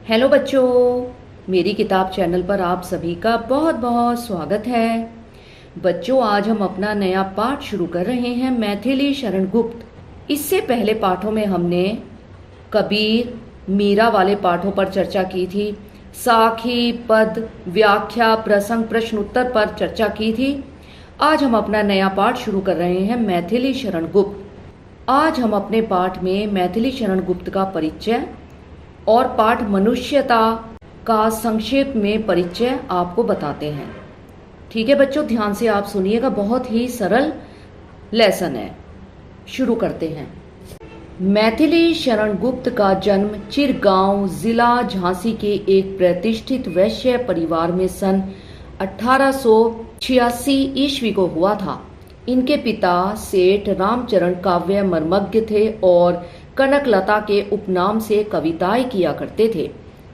Hello बच्चों, मेरी किताब चैनल पर आप सभी का बहुत बहुत स्वागत है। बच्चों, आज हम अपना नया पाठ शुरू कर रहे हैं, मैथिली शरण गुप्त। इससे पहले पाठों में हमने कबीर, मीरा वाले पाठों पर चर्चा की थी। साखी, पद, व्याख्या, प्रसंग, प्रश्न उत्तर पर चर्चा की थी। आज हम अपना नया पाठ शुरू कर रहे हैं, मैथिली शरण गुप्त। आज हम अपने पाठ में मैथिली शरण गुप्त का परिचय और पाठ मनुष्यता का संक्षेप में परिचय आपको बताते हैं। ठीक है बच्चों, ध्यान से आप सुनिएगा, बहुत ही सरल लेसन है। शुरू करते हैं। मैथिली शरण गुप्त का जन्म चिरगांव, जिला झांसी के एक प्रतिष्ठित वैश्य परिवार में सन 1886 ईस्वी को हुआ था। इनके पिता सेठ रामचरण काव्य मर्मज्ञ थे और कनकलता के उपनाम से कविताएं किया करते थे।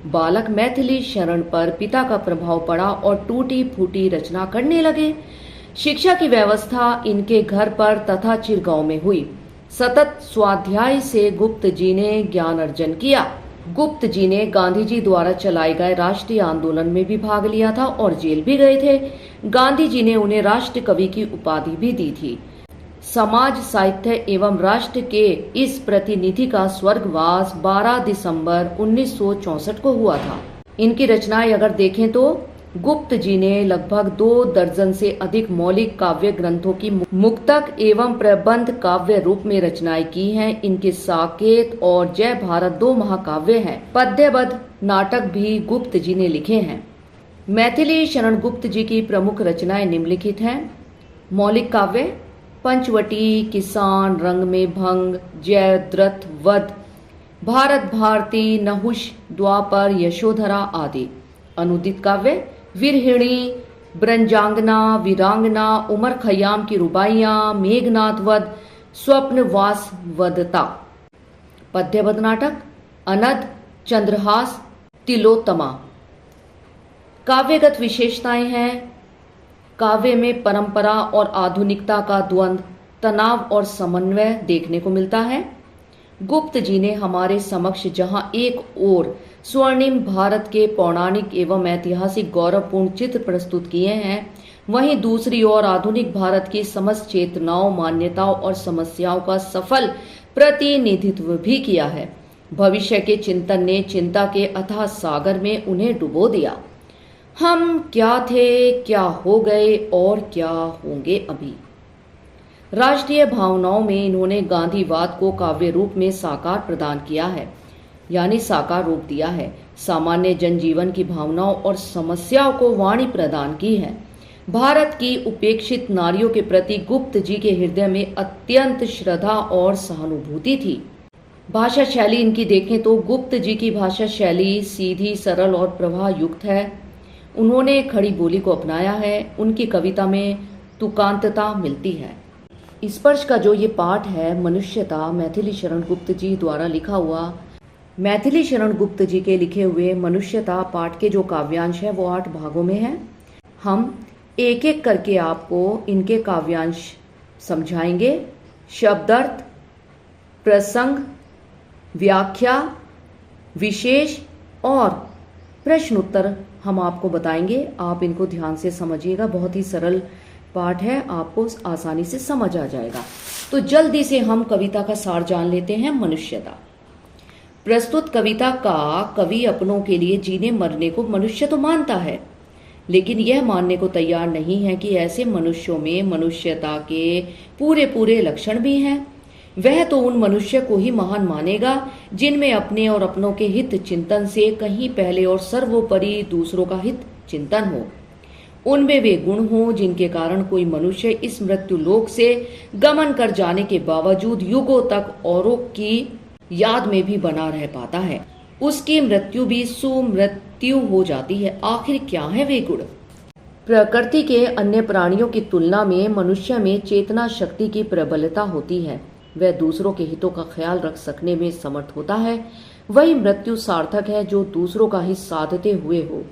बालक मैथिली शरण पर पिता का प्रभाव पड़ा और टूटी फूटी रचना करने लगे। शिक्षा की व्यवस्था इनके घर पर तथा चिरगांव में हुई। सतत स्वाध्याय से गुप्त जी ने ज्ञान अर्जन किया। गुप्त जी ने गांधी जी द्वारा चलाए गए राष्ट्रीय आंदोलन में भी भाग लिया था और जेल भी गए थे। गांधी जी ने उन्हें राष्ट्र कवि की उपाधि भी दी थी। समाज, साहित्य एवं राष्ट्र के इस प्रतिनिधि का स्वर्गवास 12 दिसंबर 1964 को हुआ था। इनकी रचनाएं अगर देखें तो गुप्त जी ने लगभग 2 दर्जन से अधिक मौलिक काव्य ग्रंथों की मुक्तक एवं प्रबंध काव्य रूप में रचनाएं की हैं। इनके साकेत और जय भारत 2 महाकाव्य हैं। पद्यबद्ध नाटक भी गुप्त जी ने लिखे हैं। मैथिली शरण गुप्त जी की प्रमुख रचनाएं निम्नलिखित हैं। मौलिक काव्य पंचवटी, किसान, रंग में भंग, जयद्रथ वध, भारत भारती, नहुष, द्वापर, यशोधरा आदि। अनुदित काव्य विरहिणी, ब्रंजांगना, वीरांगना, उमर खयाम की रुबाइयां, मेघनाथ वध, स्वप्नवास वदता। पद्यबद्ध नाटक अनद, चंद्रहास, तिलोत्तमा। काव्यगत विशेषताएं हैं। काव्य में परंपरा और आधुनिकता का द्वंद्व, तनाव और समन्वय देखने को मिलता है। गुप्त जी ने हमारे समक्ष जहां एक ओर स्वर्णिम भारत के पौराणिक एवं ऐतिहासिक गौरवपूर्ण चित्र प्रस्तुत किए हैं, वहीं दूसरी ओर आधुनिक भारत की समस्त चेतनाओं, मान्यताओं और समस्याओं का सफल प्रतिनिधित्व भी किया है। भविष्य के चिंतन ने चिंता के अथाह सागर में उन्हें डुबो दिया। हम क्या थे, क्या हो गए और क्या होंगे अभी। राष्ट्रीय भावनाओं में इन्होंने गांधीवाद को काव्य रूप में साकार प्रदान किया है, यानी साकार रूप दिया है। सामान्य जनजीवन की भावनाओं और समस्याओं को वाणी प्रदान की है। भारत की उपेक्षित नारियों के प्रति गुप्त जी के हृदय में अत्यंत श्रद्धा और सहानुभूति थी। भाषा शैली इनकी देखें तो गुप्त जी की भाषा शैली सीधी, सरल और प्रवाह युक्त है। उन्होंने खड़ी बोली को अपनाया है। उनकी कविता में तुकांतता मिलती है। स्पर्श का जो ये पाठ है, मनुष्यता, मैथिली शरण गुप्त जी द्वारा लिखा हुआ। मैथिली शरण गुप्त जी के लिखे हुए मनुष्यता पाठ के जो काव्यांश है वो 8 भागों में है। हम एक एक करके आपको इनके काव्यांश समझाएंगे। शब्दार्थ, प्रसंग, व्याख्या, विशेष और प्रश्न उत्तर हम आपको बताएंगे। आप इनको ध्यान से समझिएगा, बहुत ही सरल पाठ है, आपको आसानी से समझ आ जाएगा। तो जल्दी से हम कविता का सार जान लेते हैं। मनुष्यता। प्रस्तुत कविता का कवि अपनों के लिए जीने मरने को मनुष्य तो मानता है, लेकिन यह मानने को तैयार नहीं है कि ऐसे मनुष्यों में मनुष्यता के पूरे पूरे लक्षण भी हैं। वह तो उन मनुष्य को ही महान मानेगा जिनमें अपने और अपनों के हित चिंतन से कहीं पहले और सर्वोपरि दूसरों का हित चिंतन हो। उनमें वे गुण हों जिनके कारण कोई मनुष्य इस मृत्यु लोक से गमन कर जाने के बावजूद युगों तक औरों की याद में भी बना रह पाता है। उसकी मृत्यु भी सुमृत्यु हो जाती है। आखिर क्या है वे गुण? प्रकृति के अन्य प्राणियों की तुलना में मनुष्य में चेतना शक्ति की प्रबलता होती है। वह दूसरों के हितों का ख्याल रख सकने में समर्थ होता है। वही मृत्यु सार्थक है जो दूसरों का हित साधते हुए हो।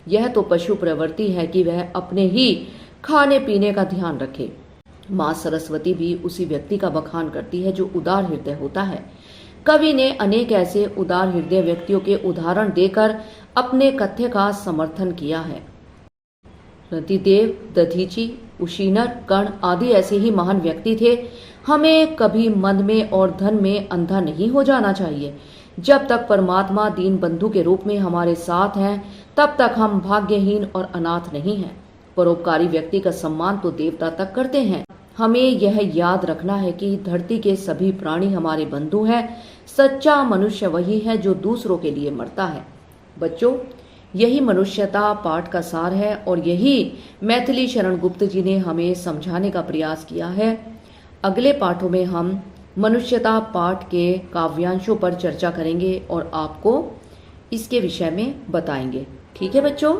यह तो पशु प्रवृत्ति है कि वह अपने ही खाने पीने का ध्यान रखे। माँ सरस्वती भी उसी व्यक्ति का बखान करती है जो उदार हृदय होता है। कवि ने अनेक ऐसे उदार हृदय व्यक्तियों के उदाहरण देकर अपने कथ्य का समर्थन किया है। रतिदेव, दधीची, उशीनर, कर्ण आदि ऐसे ही महान व्यक्ति थे। हमें कभी मन में और धन में अंधा नहीं हो जाना चाहिए। जब तक परमात्मा दीन बंधु के रूप में हमारे साथ हैं, तब तक हम भाग्यहीन और अनाथ नहीं हैं। परोपकारी व्यक्ति का सम्मान तो देवता तक करते हैं। हमें यह याद रखना है कि धरती के सभी प्राणी हमारे बंधु हैं। सच्चा मनुष्य वही है जो दूसरों के लिए मरता है। बच्चों, यही मनुष्यता पाठ का सार है और यही मैथिली शरण गुप्त जी ने हमें समझाने का प्रयास किया है। अगले पाठों में हम मनुष्यता पाठ के काव्यांशों पर चर्चा करेंगे और आपको इसके विषय में बताएंगे। ठीक है बच्चों।